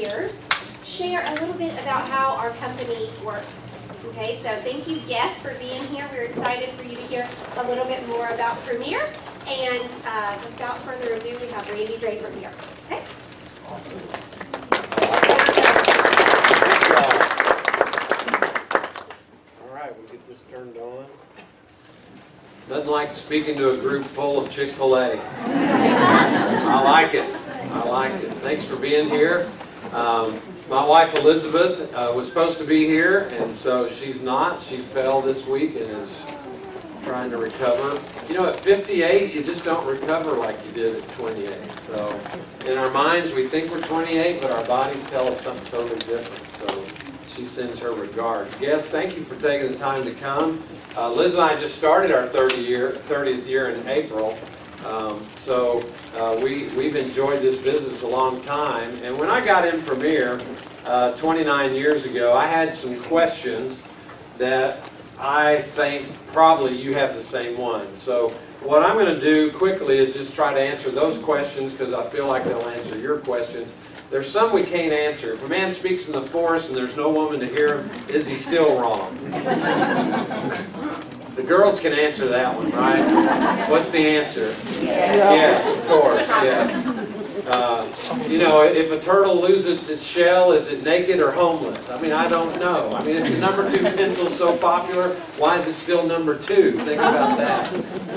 years, share a little bit about how our company works. Okay, so thank you, guests, for being here. We're excited for you to hear a little bit more about Premier. And without further ado, we have Randy Draper here. Okay? Awesome. All right, we'll get this turned on. Nothing like speaking to a group full of Chick-fil-A. I like it. I like it. Thanks for being here. My wife Elizabeth was supposed to be here, and so she's not. She fell this week and is trying to recover. You know, at 58, you just don't recover like you did at 28. So in our minds, we think we're 28, but our bodies tell us something totally different. So she sends her regards. Guests, thank you for taking the time to come. Liz and I just started our 30th year in April. We've enjoyed this business a long time. And when I got in Premier 29 years ago, I had some questions that I think probably you have the same one. So what I'm going to do quickly is just try to answer those questions because I feel like they'll answer your questions. There's some we can't answer. If a man speaks in the forest and there's no woman to hear him, is he still wrong? The girls can answer that one, right? What's the answer? Yes, of course, yes. You know, if a turtle loses its shell, is it naked or homeless? I mean, I don't know. I mean, if the #2 pencil's so popular, why is it still #2? Think about that.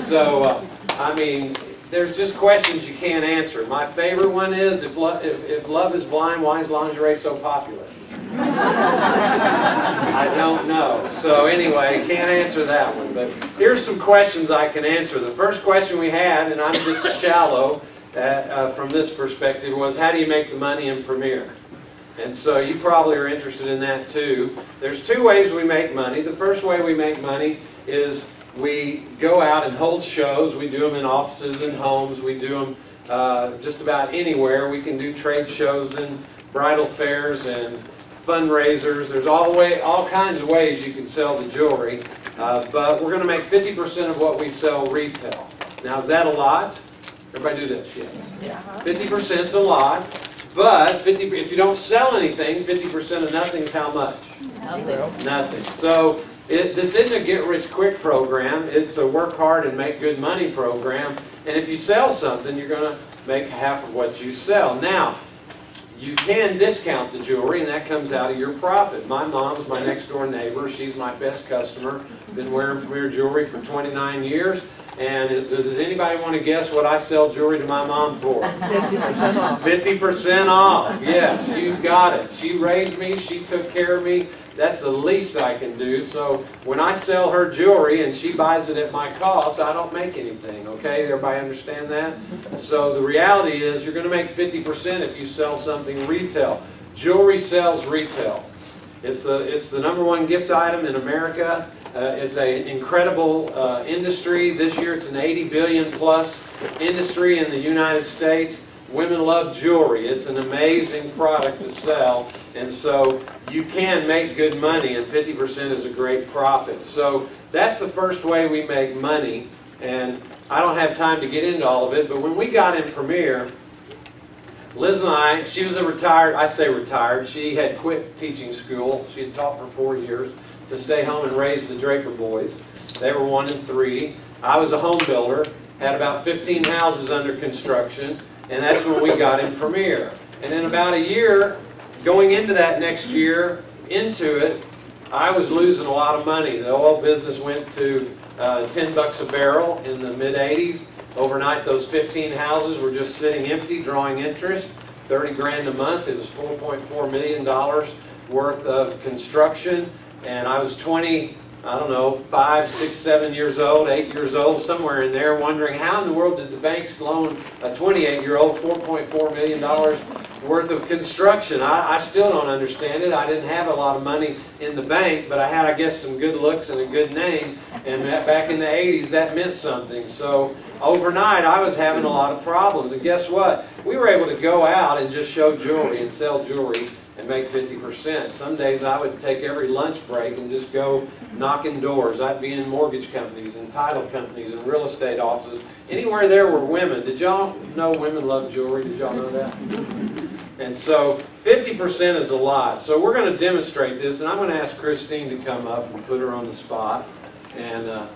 So, I mean, there's just questions you can't answer. My favorite one is, if love is blind, why is lingerie so popular? I don't know. So anyway, can't answer that one. But here's some questions I can answer. The first question we had, and I'm just shallow from this perspective, was how do you make the money in Premier? And so you probably are interested in that too. There's two ways we make money. The first way we make money is we go out and hold shows. We do them in offices and homes. We do them just about anywhere. We can do trade shows and bridal fairs and fundraisers. There's all kinds of ways you can sell the jewelry, but we're going to make 50% of what we sell retail. Now, is that a lot? Everybody do this, yes. 50% is a lot, but if you don't sell anything, 50% of nothing is how much? Nothing. Nothing. So this isn't a get-rich-quick program. It's a work hard and make good money program. And if you sell something, you're going to make half of what you sell. Now, you can discount the jewelry, and that comes out of your profit. My mom's my next-door neighbor. She's my best customer. Been wearing Premier jewelry for 29 years. And does anybody want to guess what I sell jewelry to my mom for? 50% off. 50% off. Yes, you got it. She raised me. She took care of me. That's the least I can do. So when I sell her jewelry and she buys it at my cost, I don't make anything. Okay? Everybody understand that? So the reality is you're going to make 50% if you sell something retail. Jewelry sells retail. It's the #1 gift item in America. It's an incredible industry. This year it's an 80 billion plus industry in the United States. Women love jewelry. It's an amazing product to sell, and so you can make good money, and 50% is a great profit. So that's the first way we make money, and I don't have time to get into all of it, but when we got in Premier, Liz and I, she was I say retired, she had quit teaching school. She had taught for 4 years to stay home and raise the Draper boys. They were 1 and 3. I was a home builder, had about 15 houses under construction, and that's when we got in Premier. And in about a year, going into that next year, I was losing a lot of money. The oil business went to $10 a barrel in the mid-'80s. Overnight, those 15 houses were just sitting empty, drawing interest, 30 grand a month. It was $4.4 million worth of construction. And I was 5, 6, 7 years old, 8 years old, somewhere in there, wondering how in the world did the banks loan a 28-year-old $4.4 million worth of construction. I still don't understand it. I didn't have a lot of money in the bank, but I had, I guess, some good looks and a good name. And back in the 80s, that meant something. So overnight, I was having a lot of problems. And guess what? We were able to go out and just show jewelry and sell jewelry and make 50%. Some days I would take every lunch break and just go knocking doors. I'd be in mortgage companies and title companies and real estate offices. Anywhere there were women. Did y'all know women love jewelry? Did y'all know that? And so 50% is a lot. So we're going to demonstrate this, and I'm going to ask Christine to come up and put her on the spot. And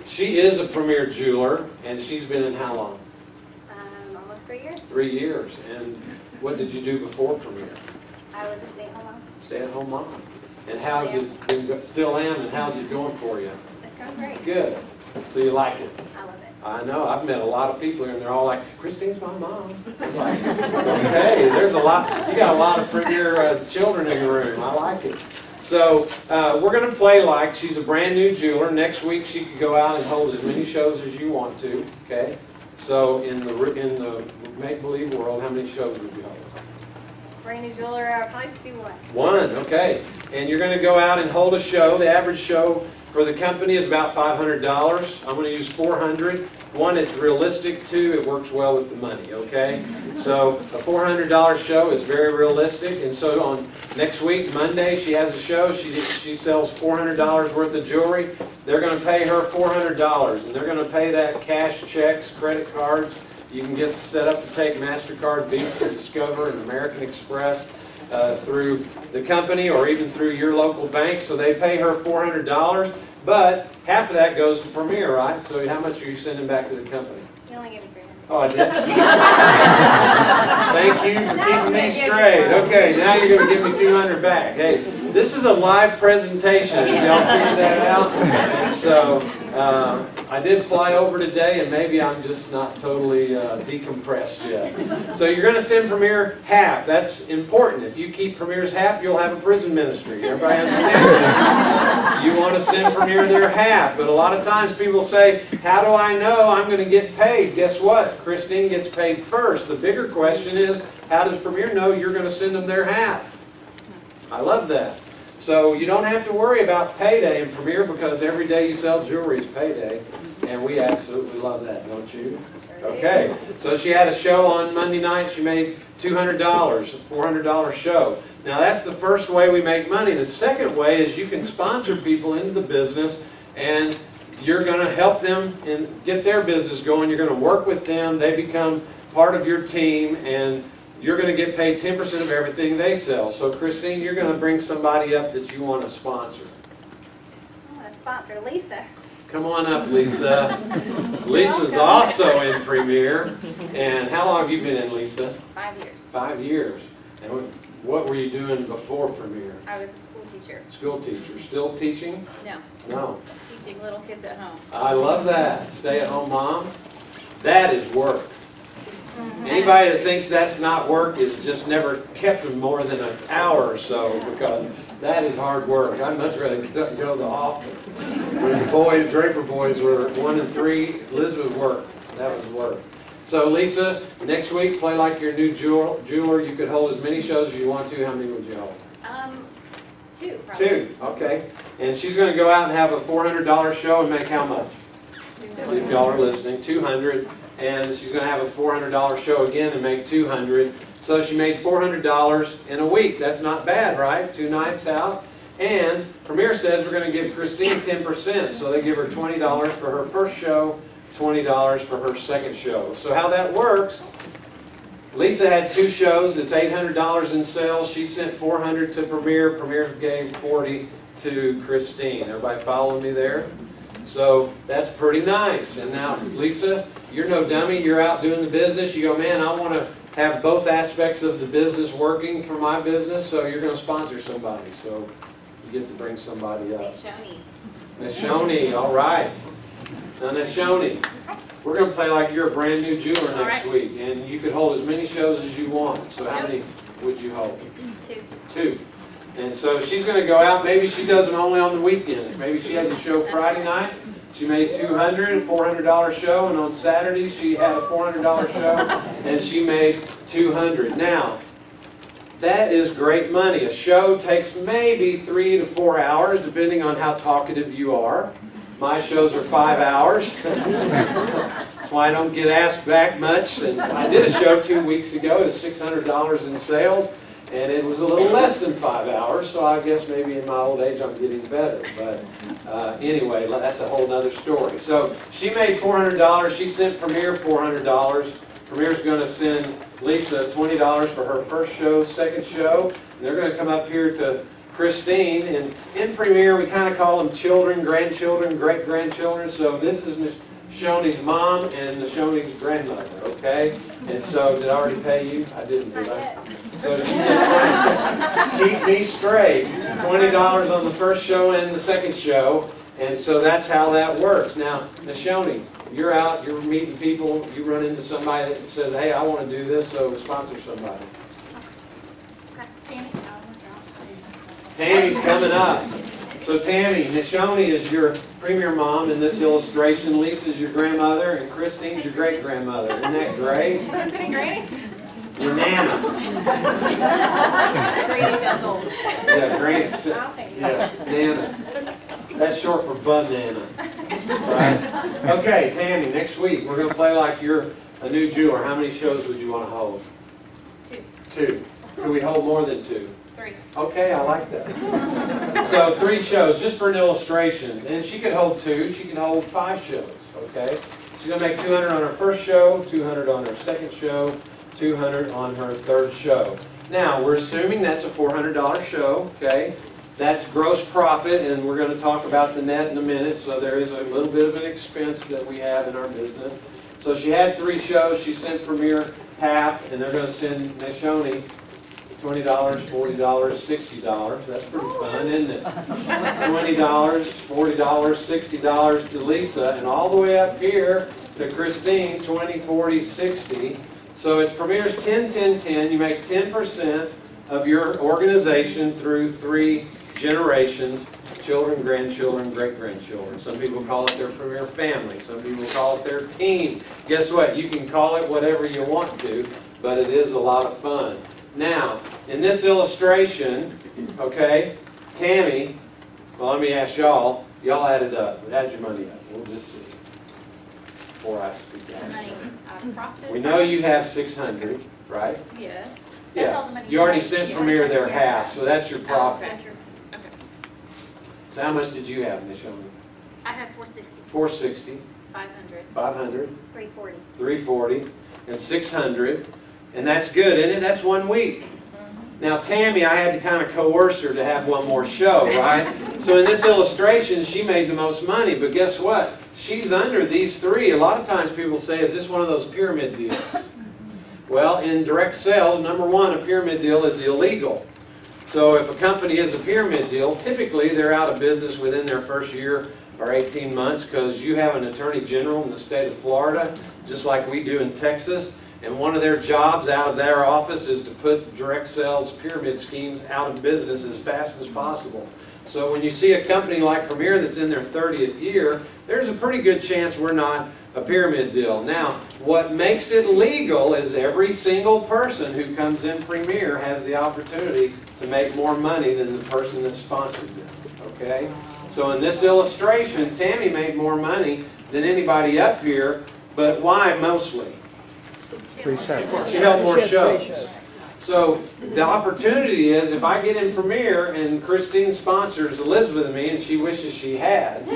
she is a premier jeweler, and she's been in how long? Almost 3 years. 3 years. And what did you do before premier? I was a stay-at-home mom. Stay-at-home mom. And how's it been? Still am. And how's it going for you? It's going great. Good. So you like it? I love it. I know. I've met a lot of people here, and they're all like, "Christine's my mom." I'm like, okay, there's a lot. You got a lot of premier children in the room. I like it. So we're going to play like she's a brand new jeweler. Next week she could go out and hold as many shows as you want to. Okay. So in the make-believe world, how many shows would you hold? Brand new jeweler, I'll probably just do one. One. Okay. And you're going to go out and hold a show. The average show for the company is about $500. I'm going to use $400. One, it's realistic. Two, it works well with the money, okay? So a $400 show is very realistic. And so on next week, Monday, she has a show. She sells $400 worth of jewelry. They're going to pay her $400. And they're going to pay that cash, checks, credit cards. You can get set up to take MasterCard, Visa, Discover, and American Express through the company or even through your local bank. So they pay her $400, but half of that goes to Premier, right? So how much are you sending back to the company? You only give me $300. Oh, I did? Thank you for keeping me straight. Okay, now you're going to give me $200 back. Hey, this is a live presentation. Y'all figured that out? And so I did fly over today, and maybe I'm just not totally decompressed yet. So you're going to send Premier half. That's important. If you keep Premier's half, you'll have a prison ministry. Everybody understand that? You want to send Premier their half. But a lot of times people say, how do I know I'm going to get paid? Guess what? Christine gets paid first. The bigger question is, how does Premier know you're going to send them their half? I love that. So you don't have to worry about payday in Premier because every day you sell jewelry is payday. And we absolutely love that, don't you? Okay, so she had a show on Monday night. She made $200, a $400 show. Now that's the first way we make money. The second way is you can sponsor people into the business, and you're going to help them and get their business going. You're going to work with them. They become part of your team, and you're going to get paid 10% of everything they sell. So Christine, you're going to bring somebody up that you want to sponsor. I want to sponsor Lisa. Come on up, Lisa. Lisa's also in Premier. And how long have you been in, Lisa? 5 years. 5 years. And what were you doing before Premier? I was a school teacher. School teacher. Still teaching? No. No. Teaching little kids at home. I love that. Stay-at-home mom. That is work. Anybody that thinks that's not work has just never kept them more than an hour or so, because that is hard work. I'd much rather get up and go to the office. When the Draper boys were 1 and 3, Elizabeth worked. That was work. So Lisa, next week, play like you're a new jeweler. You could hold as many shows as you want to. How many would you hold? 2, probably. 2, okay. And she's going to go out and have a $400 show and make how much? See if y'all are listening. $200. And she's going to have a $400 show again and make $200. So she made $400 in a week. That's not bad, right? 2 nights out. And Premier says we're going to give Christine 10%. So they give her $20 for her first show, $20 for her second show. So how that works, Lisa had 2 shows. It's $800 in sales. She sent $400 to Premier. Premier gave $40 to Christine. Everybody following me there? So that's pretty nice. And now, Lisa, you're no dummy. You're out doing the business. You go, man, I want to have both aspects of the business working for my business, so you're going to sponsor somebody. So you get to bring somebody up. Miss Shoney. Miss Shoney, all right. Now, Miss Shoney, we're going to play like you're a brand new jeweler next week, and you could hold as many shows as you want. So how many would you hold? 2. 2. And so she's going to go out. Maybe she does them only on the weekend. Maybe she has a show Friday night. She made $200, a $400 show, and on Saturday she had a $400 show, and she made $200. Now, that is great money. A show takes maybe 3 to 4 hours, depending on how talkative you are. My shows are 5 hours. That's why I don't get asked back much. And I did a show 2 weeks ago. It was $600 in sales. And it was a little less than 5 hours, so I guess maybe in my old age I'm getting better. But anyway, that's a whole other story. So she made $400. She sent Premier $400. Premier's going to send Lisa $20 for her first show, second show. And they're going to come up here to Christine. And in Premier, we kind of call them children, grandchildren, great-grandchildren. So this is Miss Shoney's mom and Shoney's grandmother, okay? And so, did I already pay you? I didn't, did I? So did you get keep me straight. $20 on the first show and the second show. And so that's how that works. Now, Miss Shoney, you're out, you're meeting people, you run into somebody that says, hey, I want to do this, so sponsor somebody. Tammy's coming up. So Tammy, Miss Shoney is your Premier mom in this illustration. Lisa's your grandmother, and Christine's your great-grandmother. Isn't that great? Granny? Your Nana. Granny sounds old. Yeah, Granny. Yeah, Nana. That's short for banana. Right? Okay, Tammy, next week we're going to play like you're a new jeweler. How many shows would you want to hold? 2. 2. Could we hold more than 2? 3. Okay, I like that. So 3 shows, just for an illustration. And she could hold 2, she can hold 5 shows, okay? She's going to make $200 on her first show, $200 on her second show, $200 on her third show. Now, we're assuming that's a $400 show, okay? That's gross profit, and we're going to talk about the net in a minute, so there is a little bit of an expense that we have in our business. So she had 3 shows, she sent Premier half, and they're going to send Miss Shoney $20, $40, $60. That's pretty fun, isn't it? $20, $40, $60 to Lisa, and all the way up here to Christine, $20, $40, $60. So it's Premier's 10, 10, 10. You make 10% of your organization through 3 generations, children, grandchildren, great-grandchildren. Some people call it their Premier family. Some people call it their team. Guess what? You can call it whatever you want to, but it is a lot of fun. Now, in this illustration, okay, Tammy, well, let me ask y'all, y'all add it up. Add your money up. We'll just see before I speak The out. money I profited. We know you have 600, right? Yes. That's all the Yeah. money You already made. sent You Premier already their sent half, so that's your profit. Okay. Okay. So how much did you have, Miss Shoney? I have 460. 460, 500. 500, 340. 340, and 600. And that's good, isn't it? That's 1 week. Now, Tammy, I had to kind of coerce her to have 1 more show, right? So in this illustration, she made the most money. But guess what? She's under these 3. A lot of times people say, is this one of those pyramid deals? Well, in direct sales, number 1, a pyramid deal is illegal. So if a company is a pyramid deal, typically they're out of business within their first year or 18 months because you have an attorney general in the state of Florida, just like we do in Texas. And one of their jobs out of their office is to put direct sales pyramid schemes out of business as fast as possible. So when you see a company like Premier that's in their 30th year, there's a pretty good chance we're not a pyramid deal. Now, what makes it legal is every single person who comes in Premier has the opportunity to make more money than the person that sponsored them. Okay? So in this illustration, Tammy made more money than anybody up here, but why mostly? She held more shows. So the opportunity is, if I get in Premier and Christine sponsors Elizabeth and me, and she wishes she had.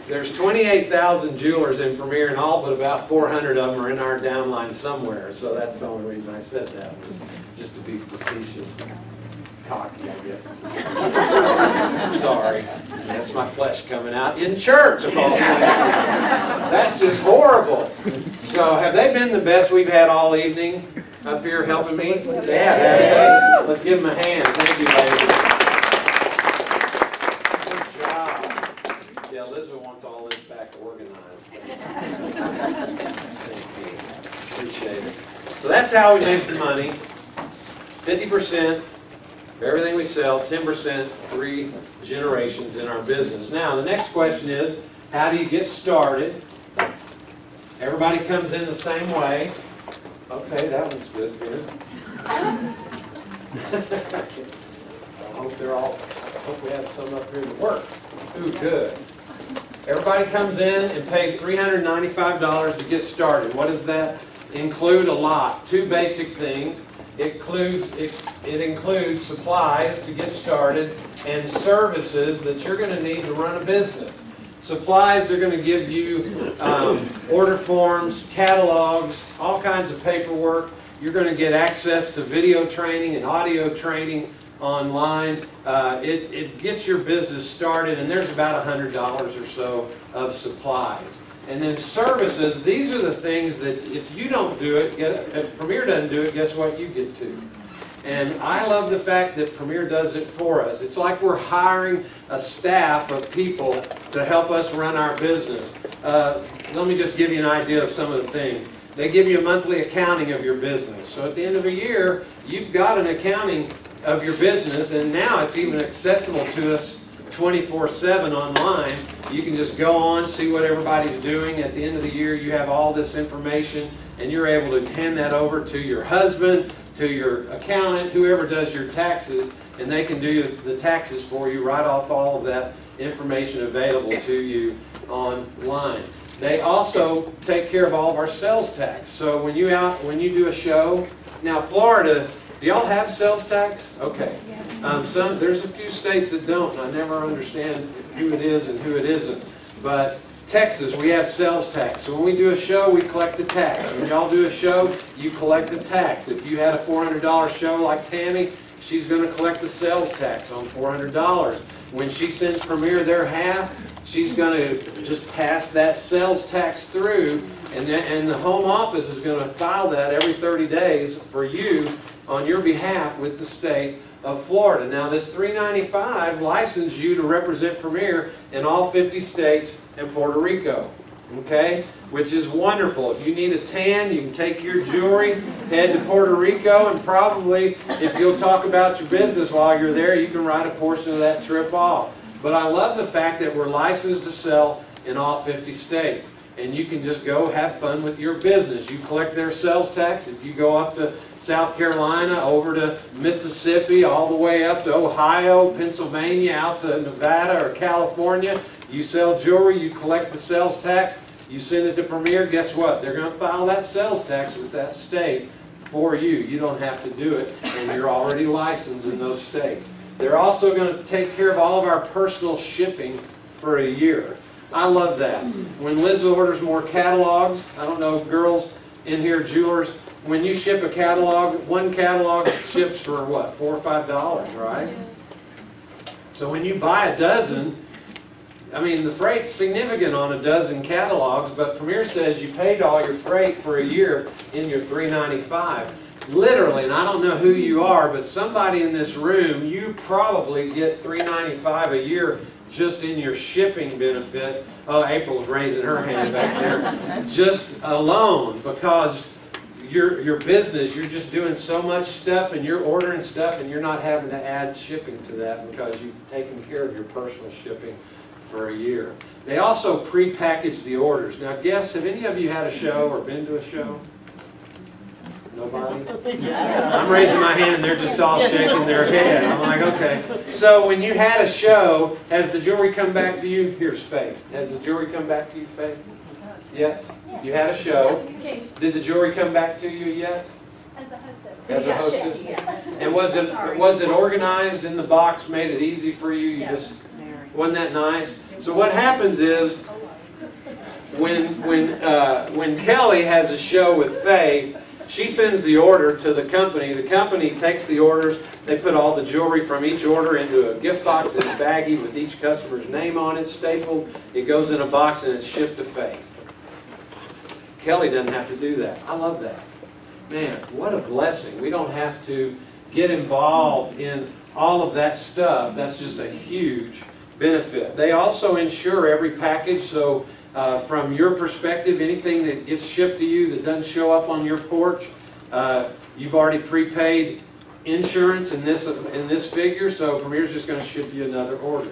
There's 28,000 jewelers in Premier and all but about 400 of them are in our downline somewhere. So that's the only reason I said that, was just to be facetious. Cocky, I guess. Sorry. That's my flesh coming out in church of all places. That's just horrible. So have they been the best we've had all evening up here helping me? Yeah, haven't they? Let's give them a hand. Thank you, ladies. Good job. Yeah, Elizabeth wants all this back organized. Thank you. Appreciate it. So that's how we make the money. 50%. Everything we sell, 10%, 3 generations in our business. Now, the next question is, how do you get started? Everybody comes in the same way. Okay, that one's good here. I hope we have some up here to work. Ooh, good. Everybody comes in and pays $395 to get started. What does that include? A lot. 2 basic things. it includes supplies to get started and services that you're going to need to run a business. Supplies, they're going to give you order forms, catalogs, all kinds of paperwork. You're going to get access to video training and audio training online. It gets your business started, and there's about $100 or so of supplies. And then services, these are the things that if you don't do it, if Premier doesn't do it, guess what you get to? And I love the fact that Premier does it for us. It's like we're hiring a staff of people to help us run our business. Let me just give you an idea of some of the things. They give you a monthly accounting of your business. So at the end of a year, you've got an accounting of your business, and now it's even accessible to us 24/7 online. You can just go on, see what everybody's doing. At the end of the year, you have all this information, and you're able to hand that over to your husband, to your accountant, whoever does your taxes, and they can do the taxes for you, write off all of that information available to you online. They also take care of all of our sales tax. So when you do a show, now Florida, do y'all have sales tax? Okay. There's a few states that don't, and I never understand who it is and who it isn't. But Texas, we have sales tax. So when we do a show, we collect the tax. When y'all do a show, you collect the tax. If you had a $400 show like Tammy, she's going to collect the sales tax on $400. When she sends Premier their half, she's going to just pass that sales tax through, and the home office is going to file that every 30 days for you on your behalf with the state of Florida. Now this $395 licensed you to represent Premier in all 50 states and Puerto Rico, okay? Which is wonderful. If you need a tan, you can take your jewelry, head to Puerto Rico, and probably if you'll talk about your business while you're there, you can write a portion of that trip off. But I love the fact that we're licensed to sell in all 50 states. And you can just go have fun with your business. You collect their sales tax. If you go up to South Carolina, over to Mississippi, all the way up to Ohio, Pennsylvania, out to Nevada or California, you sell jewelry, you collect the sales tax, you send it to Premier, guess what? They're going to file that sales tax with that state for you. You don't have to do it, and you're already licensed in those states. They're also going to take care of all of our personal shipping for a year. I love that. When Liz orders more catalogs, I don't know, girls in here, jewelers, when you ship a catalog, one catalog ships for what, $4 or $5, right? So when you buy a dozen, I mean, the freight's significant on a dozen catalogs, but Premier says you paid all your freight for a year in your $395. Literally, and I don't know who you are, but somebody in this room, you probably get $395 a year just in your shipping benefit. Oh, April's raising her hand back there. Just alone, because your business, you're just doing so much stuff and you're ordering stuff and you're not having to add shipping to that because you've taken care of your personal shipping for a year. They also pre-package the orders. Now guess, have any of you had a show or been to a show? Nobody? I'm raising my hand and they're just all shaking their head. I'm like, okay. So when you had a show, has the jewelry come back to you? Here's Faith. Has the jewelry come back to you, Faith? Yet? You had a show. Did the jewelry come back to you yet? As a hostess. As a hostess? And was it organized in the box, made it easy for you? You just, wasn't that nice? So what happens is, when Kelly has a show with Faith, she sends the order to the company. The company takes the orders. They put all the jewelry from each order into a gift box in a baggie with each customer's name on it, stapled. It goes in a box and it's shipped to Faith. Kelly doesn't have to do that. I love that. Man, what a blessing. We don't have to get involved in all of that stuff. That's just a huge benefit. They also insure every package, so from your perspective, anything that gets shipped to you that doesn't show up on your porch, you've already prepaid insurance in this figure, so Premier's just going to ship you another order.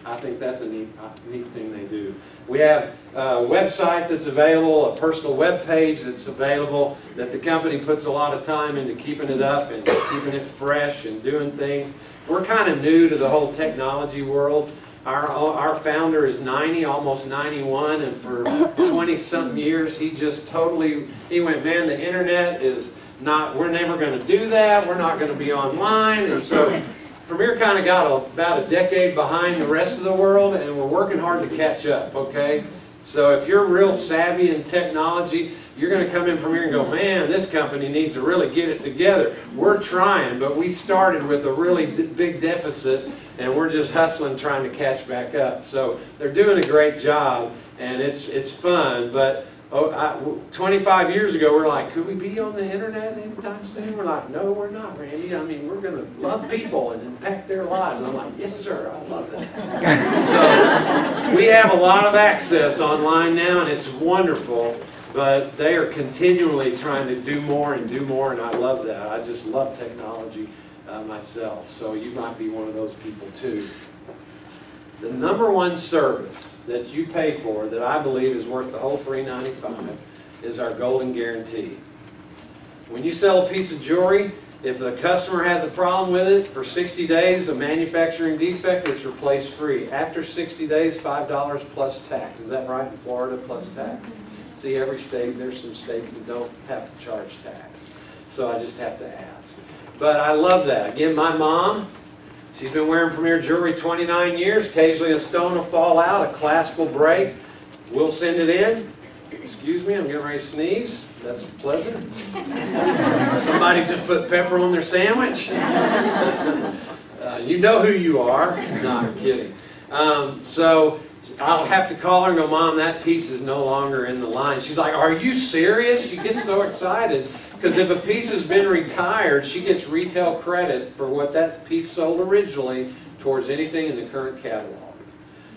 I think that's a neat thing they do. We have a website that's available, a personal web page that's available, that the company puts a lot of time into keeping it up and keeping it fresh and doing things. We're kind of new to the whole technology world. Our founder is 90, almost 91, and for 20-something years he just totally, he went, man, the internet is we're never going to do that. We're not going to be online. And so Premier kind of got about a decade behind the rest of the world, and we're working hard to catch up, okay? So if you're real savvy in technology, you're going to come in Premier and go, man, this company needs to really get it together. We're trying, but we started with a really big deficit, and we're just hustling trying to catch back up. So they're doing a great job, and it's fun. But 25 years ago, we're like, could we be on the internet anytime soon? We're like, no, we're not, Randy. I mean, we're going to love people and impact their lives. And I'm like, yes, sir, I love that. So we have a lot of access online now, and it's wonderful. But they are continually trying to do more, and I love that. I just love technology myself. So you might be one of those people too. The number one service that you pay for that I believe is worth the whole $395 is our golden guarantee. When you sell a piece of jewelry, if the customer has a problem with it, for 60 days, a manufacturing defect, it's replaced free. After 60 days, $5 plus tax. Is that right in Florida, plus tax? See, every state, there's some states that don't have to charge tax. So I just have to ask. But I love that. Again, my mom, she's been wearing Premier jewelry 29 years. Occasionally a stone will fall out, a clasp will break. We'll send it in. Excuse me, I'm getting ready to sneeze. That's pleasant. Somebody just put pepper on their sandwich. You know who you are. No, I'm kidding. So I'll have to call her and go, Mom, that piece is no longer in the line. She's like, are you serious? She gets so excited. Because if a piece has been retired, she gets retail credit for what that piece sold originally towards anything in the current catalog.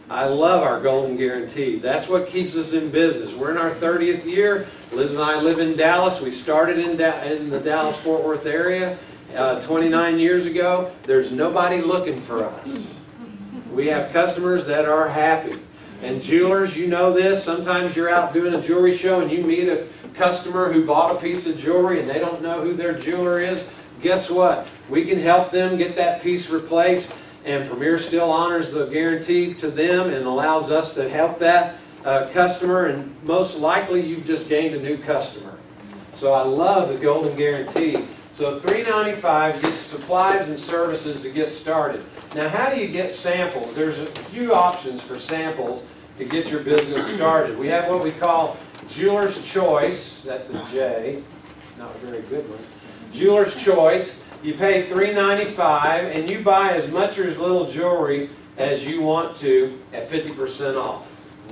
I love our golden guarantee. That's what keeps us in business. We're in our 30th year. Liz and I live in Dallas. We started in the Dallas-Fort Worth area 29 years ago. There's nobody looking for us. We have customers that are happy. And jewelers, you know this, sometimes you're out doing a jewelry show and you meet a customer who bought a piece of jewelry and they don't know who their jeweler is. Guess what? We can help them get that piece replaced, and Premier still honors the guarantee to them and allows us to help that customer, and most likely you've just gained a new customer. So I love the golden guarantee. So $395 gets supplies and services to get started. Now, how do you get samples? There's a few options for samples to get your business started. We have what we call Jeweler's Choice. That's a J, not a very good one. Jeweler's Choice. You pay $395 and you buy as much or as little jewelry as you want to at 50% off.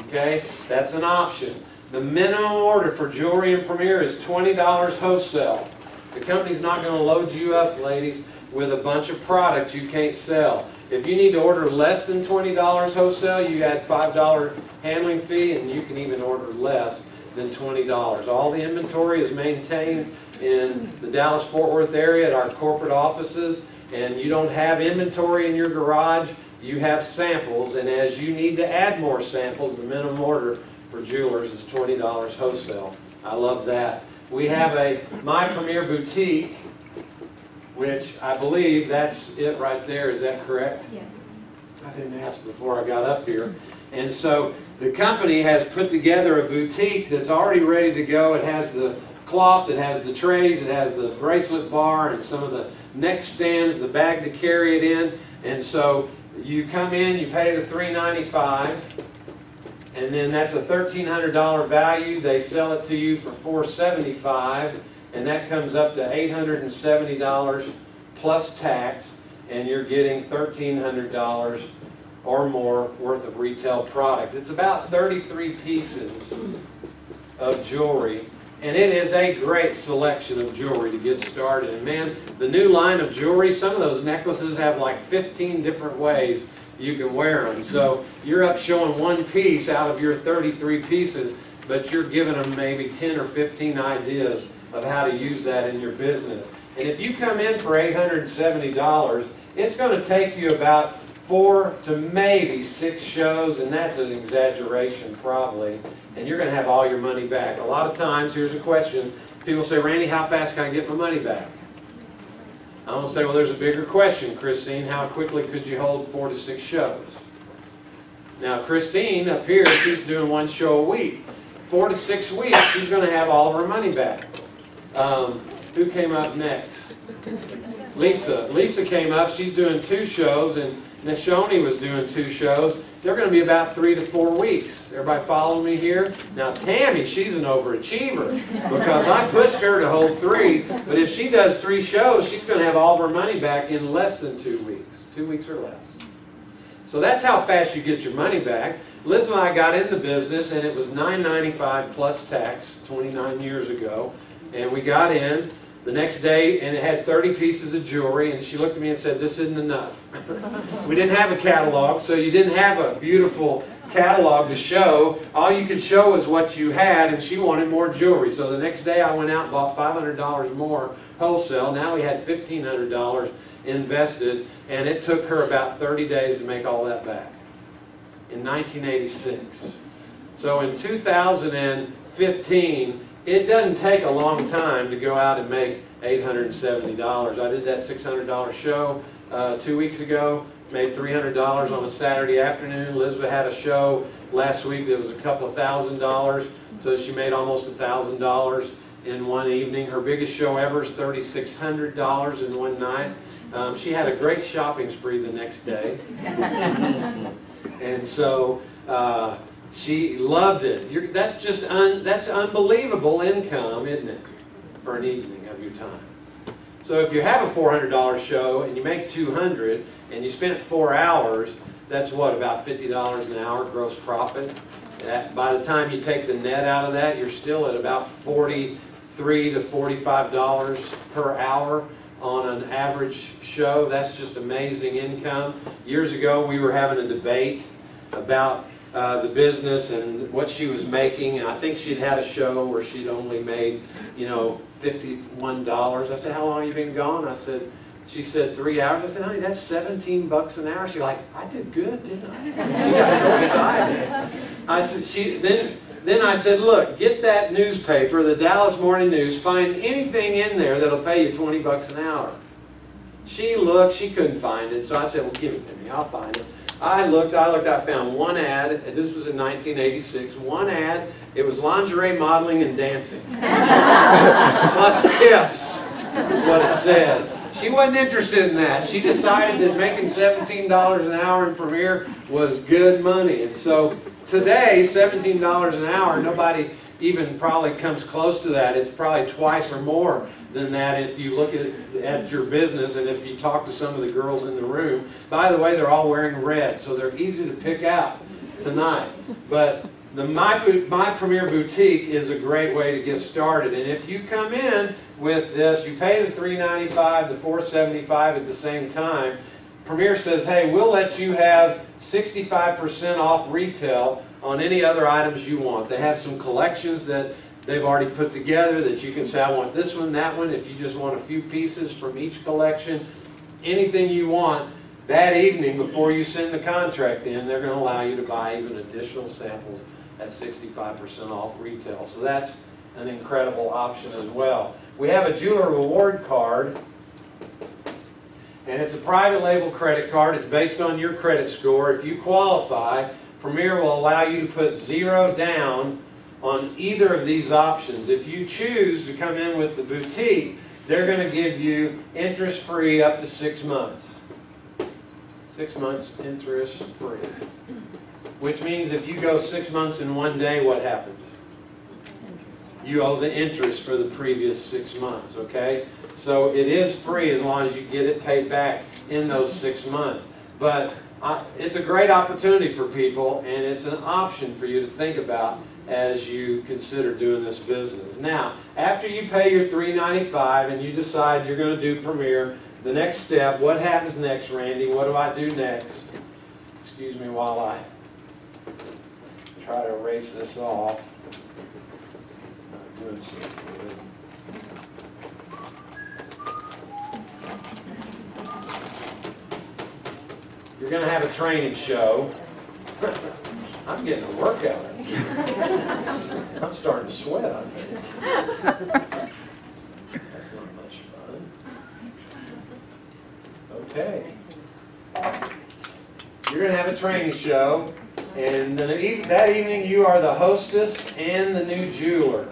Okay? That's an option. The minimum order for jewelry in Premier is $20 wholesale. The company's not going to load you up, ladies, with a bunch of product you can't sell. If you need to order less than $20 wholesale, you add $5 handling fee, and you can even order less than $20. All the inventory is maintained in the Dallas-Fort Worth area at our corporate offices, and you don't have inventory in your garage. You have samples, and as you need to add more samples, the minimum order for jewelers is $20 wholesale. I love that. We have a My Premier Boutique, which I believe that's it right there. Is that correct? Yes. I didn't ask before I got up here. And so the company has put together a boutique that's already ready to go. It has the cloth, it has the trays, it has the bracelet bar and some of the neck stands, the bag to carry it in. And so you come in, you pay the $395, and then that's a $1,300 value. They sell it to you for $475, and that comes up to $870 plus tax, and you're getting $1,300 or more worth of retail product. It's about 33 pieces of jewelry, and it is a great selection of jewelry to get started. And man, the new line of jewelry, some of those necklaces have like 15 different ways you can wear them. So you're up showing one piece out of your 33 pieces, but you're giving them maybe 10 or 15 ideas of how to use that in your business. And if you come in for $870, it's going to take you about 4 to maybe 6 shows, and that's an exaggeration probably, and you're going to have all your money back. A lot of times, here's a question, people say, Randy, how fast can I get my money back? I'm going to say, well, there's a bigger question, Christine. How quickly could you hold 4 to 6 shows? Now, Christine up here, she's doing 1 show a week. 4 to 6 weeks, she's going to have all of her money back. Who came up next? Lisa. Lisa came up. She's doing 2 shows, and Nashoni was doing 2 shows. They're going to be about 3 to 4 weeks. Everybody following me here? Now Tammy, she's an overachiever because I pushed her to hold 3. But if she does 3 shows, she's going to have all of her money back in less than 2 weeks. 2 weeks or less. So that's how fast you get your money back. Liz and I got in the business, and it was $9.95 plus tax 29 years ago. And we got in the next day, and it had 30 pieces of jewelry, and she looked at me and said, "This isn't enough." We didn't have a catalog, so you didn't have a beautiful catalog to show. All you could show was what you had, and she wanted more jewelry. So the next day I went out and bought $500 more wholesale. Now we had $1,500 invested, and it took her about 30 days to make all that back in 1986. So in 2015, it doesn't take a long time to go out and make $870. I did that $600 show 2 weeks ago, made $300 on a Saturday afternoon. Elizabeth had a show last week that was a couple of $1,000, so she made almost $1,000 in one evening. Her biggest show ever is $3,600 in one night. She had a great shopping spree the next day. And so she loved it. That's unbelievable income, isn't it, for an evening of your time? So if you have a $400 show and you make $200 and you spent 4 hours, that's what, about $50 an hour gross profit? By the time you take the net out of that, you're still at about $43 to $45 per hour on an average show. That's just amazing income. Years ago, we were having a debate about the business and what she was making, and I think she'd had a show where she'd only made, $51. I said, "How long have you been gone?" She said 3 hours. I said, "Honey, that's $17 an hour." She's like, "I did good, didn't I?" She got so excited. Then I said, "Look, get that newspaper, the Dallas Morning News, find anything in there that'll pay you $20 an hour." She looked, she couldn't find it, so I said, "Well, give it to me, I'll find it." I looked, I found one ad, this was in 1986, one ad, it was lingerie modeling and dancing. Plus tips, is what it said. She wasn't interested in that. She decided that making $17 an hour in Premier was good money. And so today, $17 an hour, nobody even probably comes close to that. It's probably twice or more than that if you look at your business and if you talk to some of the girls in the room. By the way, they're all wearing red, so they're easy to pick out tonight. But the My Premier Boutique is a great way to get started. And if you come in with this, you pay the $395, the $475 at the same time. Premier says, "Hey, we'll let you have 65% off retail on any other items you want." They have some collections that they've already put together that you can say, "I want this one, that one." If you just want a few pieces from each collection, anything you want, that evening before you send the contract in, they're going to allow you to buy even additional samples at 65% off retail. So that's an incredible option as well. We have a jeweler reward card, and it's a private label credit card. It's based on your credit score. If you qualify, Premier will allow you to put $0 down on either of these options. If you choose to come in with the boutique, they're going to give you interest-free up to 6 months. 6 months interest-free. Which means if you go 6 months in one day, what happens? You owe the interest for the previous 6 months, okay? So it is free as long as you get it paid back in those 6 months. But it's a great opportunity for people, and it's an option for you to think about as you consider doing this business. Now, after you pay your $395 and you decide you're going to do Premier, the next step, what happens next, Randy? What do I do next? Excuse me while I try to erase this off. I'm doing something good. You're going to have a training show. I'm getting a workout. I'm starting to sweat on here. That's not much fun. Okay. You're going to have a training show, and that evening you are the hostess and the new jeweler.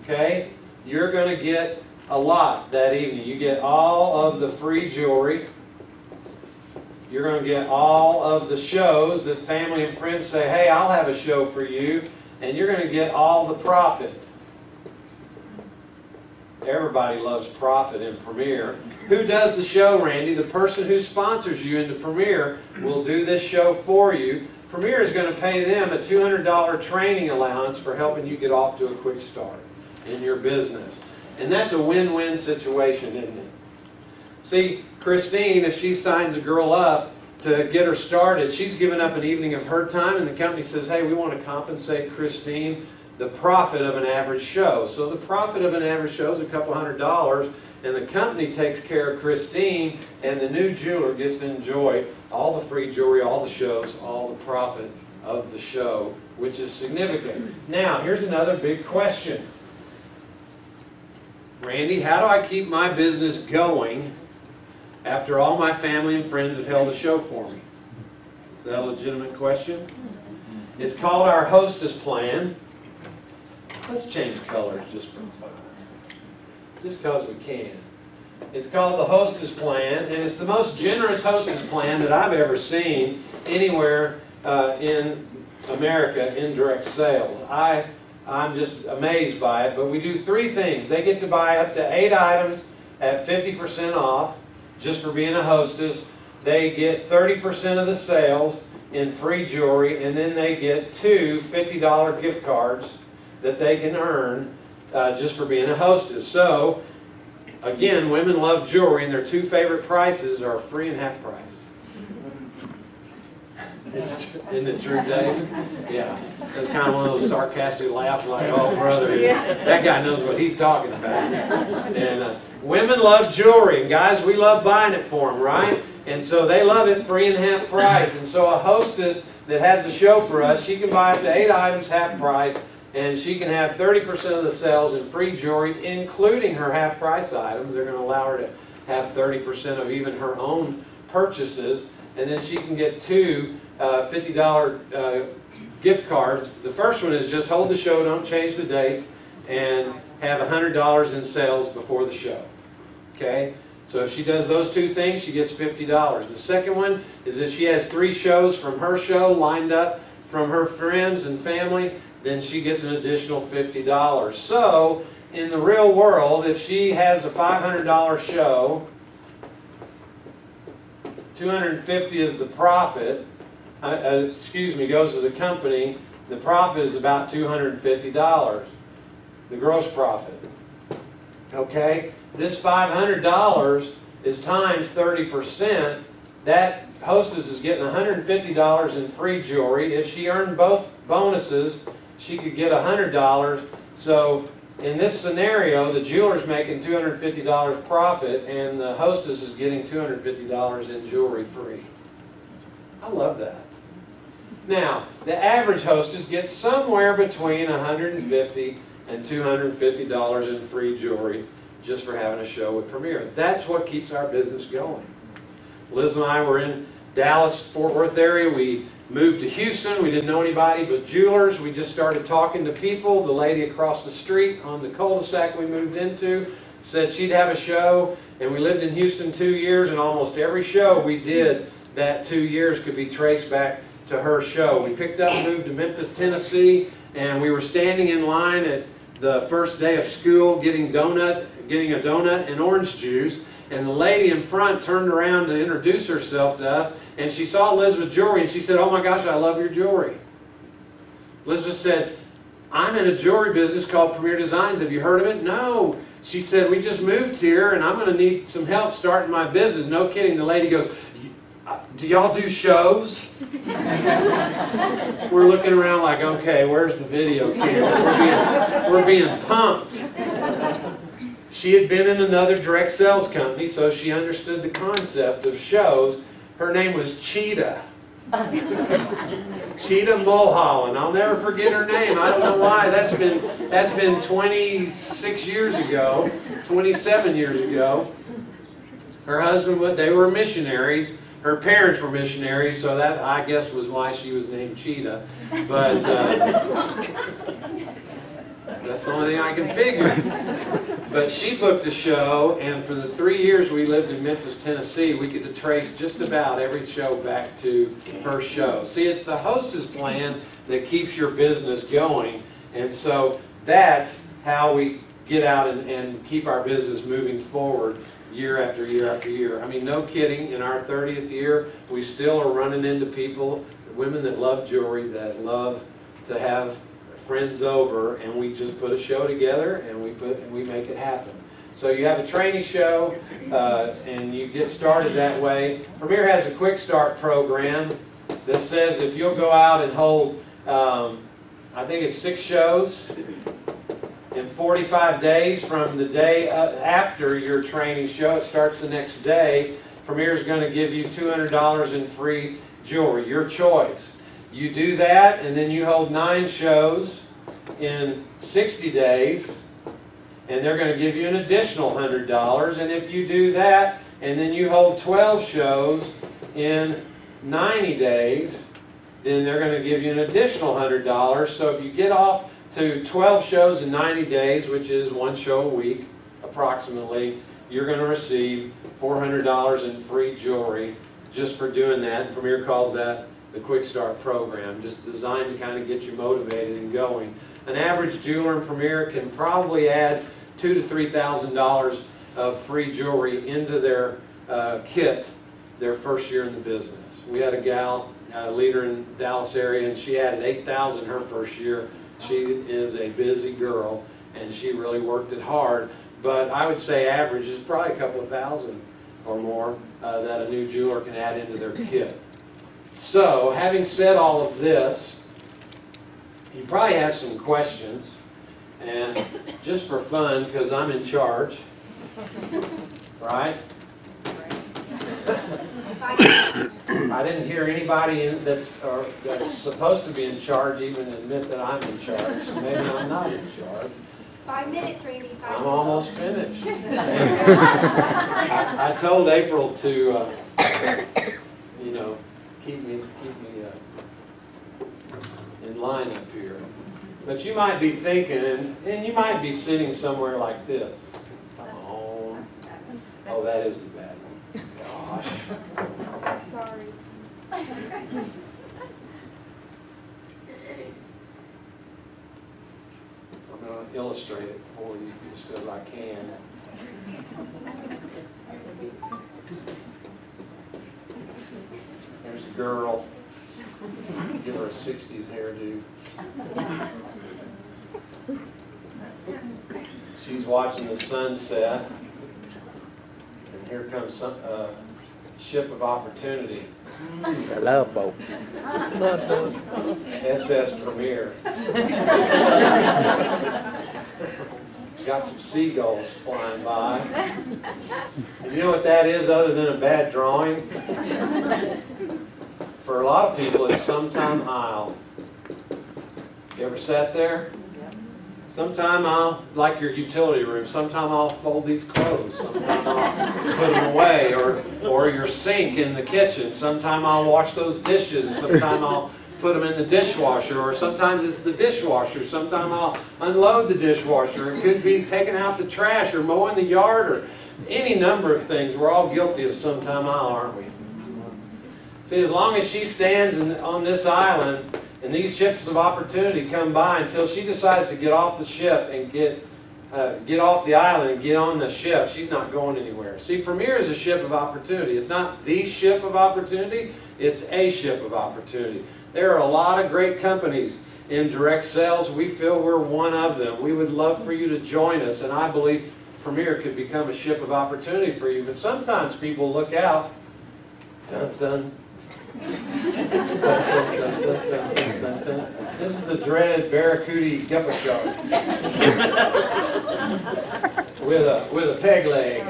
Okay? You're going to get a lot that evening. You get all of the free jewelry. You're going to get all of the shows that family and friends say, hey, I'll have a show for you. And you're going to get all the profit. Everybody loves profit in Premier. Who does the show, Randy? The person who sponsors you into Premier will do this show for you. Premier is going to pay them a $200 training allowance for helping you get off to a quick start in your business. And that's a win-win situation, isn't it? See, Christine, if she signs a girl up to get her started, she's given up an evening of her time, and the company says, hey, we want to compensate Christine the profit of an average show. So the profit of an average show is a couple $100, and the company takes care of Christine, and the new jeweler gets to enjoy all the free jewelry, all the shows, all the profit of the show, which is significant. Now, here's another big question. Randy, how do I keep my business going after all my family and friends have held a show for me? Is that a legitimate question? It's called our hostess plan. Let's change colors just for fun. Just because we can. It's called the hostess plan, and it's the most generous hostess plan that I've ever seen anywhere in America in direct sales. I'm just amazed by it, but we do 3 things. They get to buy up to 8 items at 50% off just for being a hostess. They get 30% of the sales in free jewelry, and then they get 2 $50 gift cards that they can earn just for being a hostess. So, again, women love jewelry, and their 2 favorite prices are free and half price. Isn't it true, Dave? Yeah. That's kind of one of those sarcastic laughs like, oh, brother, that guy knows what he's talking about. And women love jewelry, and guys, we love buying it for them, right? And so they love it free and half price. And so a hostess that has a show for us, she can buy up to 8 items half price, and she can have 30% of the sales in free jewelry, including her half price items. They're going to allow her to have 30% of even her own purchases. And then she can get 2 $50 gift cards. The first one is just hold the show, don't change the date, and have $100 in sales before the show. Okay? So if she does those 2 things, she gets $50. The second one is if she has 3 shows from her show lined up from her friends and family, then she gets an additional $50. So in the real world, if she has a $500 show, $250 is the profit, goes to the company. The profit is about $250, the gross profit. Okay? This $500 is times 30%. That hostess is getting $150 in free jewelry. If she earned both bonuses, she could get $100. So in this scenario, the jeweler's making $250 profit, and the hostess is getting $250 in jewelry free. I love that. Now, the average hostess gets somewhere between $150 and $250 in free jewelry just for having a show with Premier. That's what keeps our business going. Liz and I were in Dallas, Fort Worth area. We moved to Houston. We didn't know anybody but jewelers. We just started talking to people. The lady across the street on the cul-de-sac we moved into said she'd have a show, and we lived in Houston 2 years, and almost every show we did that 2 years could be traced back to her show. We picked up and moved to Memphis, Tennessee, and we were standing in line at the first day of school getting a donut and orange juice, and the lady in front turned around to introduce herself to us, and she saw Elizabeth jewelry, and she said, oh my gosh, I love your jewelry. Elizabeth said, I'm in a jewelry business called Premier Designs. Have you heard of it? No. She said, we just moved here, and I'm going to need some help starting my business. No kidding. The lady goes, do y'all do shows? We're looking around like, okay, where's the video camera? We're being pumped. She had been in another direct sales company, so she understood the concept of shows. Her name was Cheetah. Cheetah Mulholland. I'll never forget her name. I don't know why. That's been 26 years ago, 27 years ago. Her husband, they were missionaries. Her parents were missionaries, so that, I guess, was why she was named Cheetah. But That's the only thing I can figure. But she booked a show, and for the 3 years we lived in Memphis, Tennessee, we get to trace just about every show back to her show. See, it's the hostess plan that keeps your business going, and so that's how we get out and keep our business moving forward year after year after year. I mean, no kidding, in our 30th year, we still are running into people, women that love jewelry, that love to have friends over, and we just put a show together and we make it happen. So you have a training show and you get started that way. Premier has a quick start program that says if you'll go out and hold, I think it's 6 shows in 45 days from the day after your training show. It starts the next day. Premier is going to give you $200 in free jewelry, your choice. You do that, and then you hold 9 shows in 60 days, and they're going to give you an additional $100. And if you do that, and then you hold 12 shows in 90 days, then they're going to give you an additional $100. So if you get off to 12 shows in 90 days, which is 1 show a week, approximately, you're going to receive $400 in free jewelry just for doing that. Premier calls that the Quick Start program, just designed to kind of get you motivated and going. An average jeweler in Premier can probably add $2,000 to $3,000 of free jewelry into their kit their first year in the business. We had a gal, a leader in the Dallas area, and she added $8,000 her first year. She is a busy girl, and she really worked it hard. But I would say average is probably a couple of thousand or more that a new jeweler can add into their kit. So, having said all of this, you probably have some questions, and just for fun, because I'm in charge, right? I didn't hear anybody that's supposed to be in charge even admit that I'm in charge, so maybe I'm not in charge. 5 minutes, Randy. I'm almost finished. I told April to, you know, keep me in line up here. But you might be thinking, and you might be sitting somewhere like this. Come on. Oh, that is the bad one. Gosh. Sorry. I'm going to illustrate it for you just because I can. There's a girl. Give her a 60s hairdo. She's watching the sunset. And here comes some ship of opportunity. Hello, boat. SS Premier. Got some seagulls flying by. And you know what that is other than a bad drawing? For a lot of people, it's sometime I'll. You ever sat there? Sometime I'll, like your utility room, sometime I'll fold these clothes, sometime I'll put them away, or your sink in the kitchen, sometime I'll wash those dishes, sometime I'll put them in the dishwasher, or sometimes it's the dishwasher, sometime I'll unload the dishwasher. It could be taking out the trash or mowing the yard or any number of things. We're all guilty of sometime I'll, aren't we? See, as long as she stands on this island, and these ships of opportunity come by until she decides to get off the ship and get off the island and get on the ship, she's not going anywhere. See, Premier is a ship of opportunity. It's not the ship of opportunity, it's a ship of opportunity. There are a lot of great companies in direct sales. We feel we're one of them. We would love for you to join us, and I believe Premier could become a ship of opportunity for you. But sometimes people look out, dun dun. This is the dreaded Barracuda Guppa Shark with a peg leg.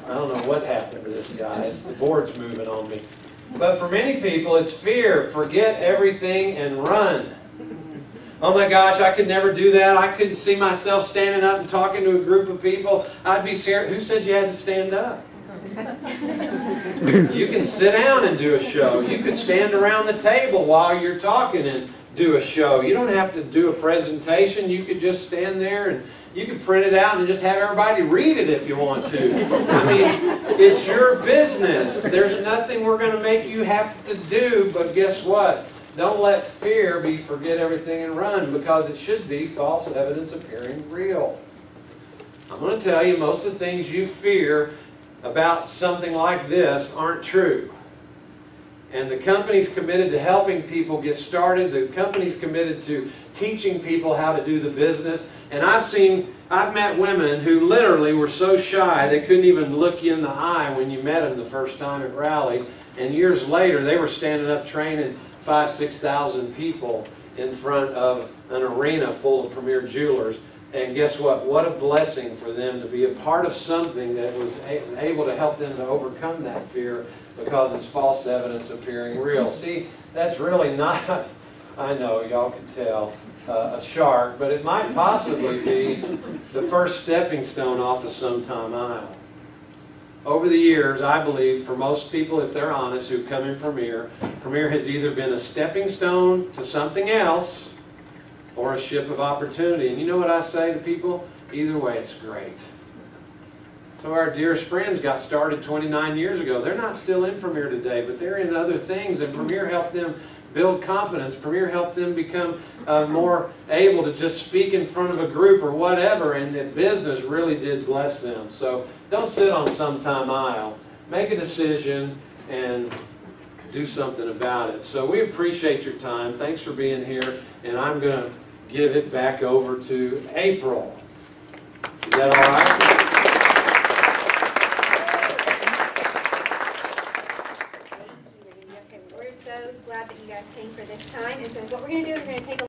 I don't know what happened to this guy. It's the board's moving on me. But for many people, it's fear. Forget everything and run. Oh my gosh, I could never do that. I couldn't see myself standing up and talking to a group of people. I'd be scared. Who said you had to stand up? You can sit down and do a show. You could stand around the table while you're talking and do a show. You don't have to do a presentation. You could just stand there and you could print it out and just have everybody read it if you want to. I mean, it's your business. There's nothing we're going to make you have to do, but guess what? Don't let fear be forget everything and run, because it should be false evidence appearing real. I'm going to tell you, most of the things you fear about something like this aren't true. And the company's committed to helping people get started. The company's committed to teaching people how to do the business. And I've met women who literally were so shy they couldn't even look you in the eye when you met them the first time at Rally. And years later, they were standing up training 5,000 to 6,000 people in front of an arena full of premier jewelers. And guess what? What a blessing for them to be a part of something that was able to help them to overcome that fear, because it's false evidence appearing real. See, that's really not, I know, y'all can tell, a shark, but it might possibly be the first stepping stone off of Sometime Isle. Over the years, I believe, for most people, if they're honest, who've come in Premier has either been a stepping stone to something else or a ship of opportunity. And you know what I say to people? Either way, it's great. Some of our dearest friends got started 29 years ago. They're not still in Premier today, but they're in other things, and Premier helped them build confidence. Premier helped them become more able to just speak in front of a group or whatever, and that business really did bless them. So don't sit on Sometime Isle. Make a decision and do something about it. So we appreciate your time. Thanks for being here, and I'm going to give it back over to April. Is that all right? We're so glad that you guys came for this time. And so what we're going to do is we're going to take a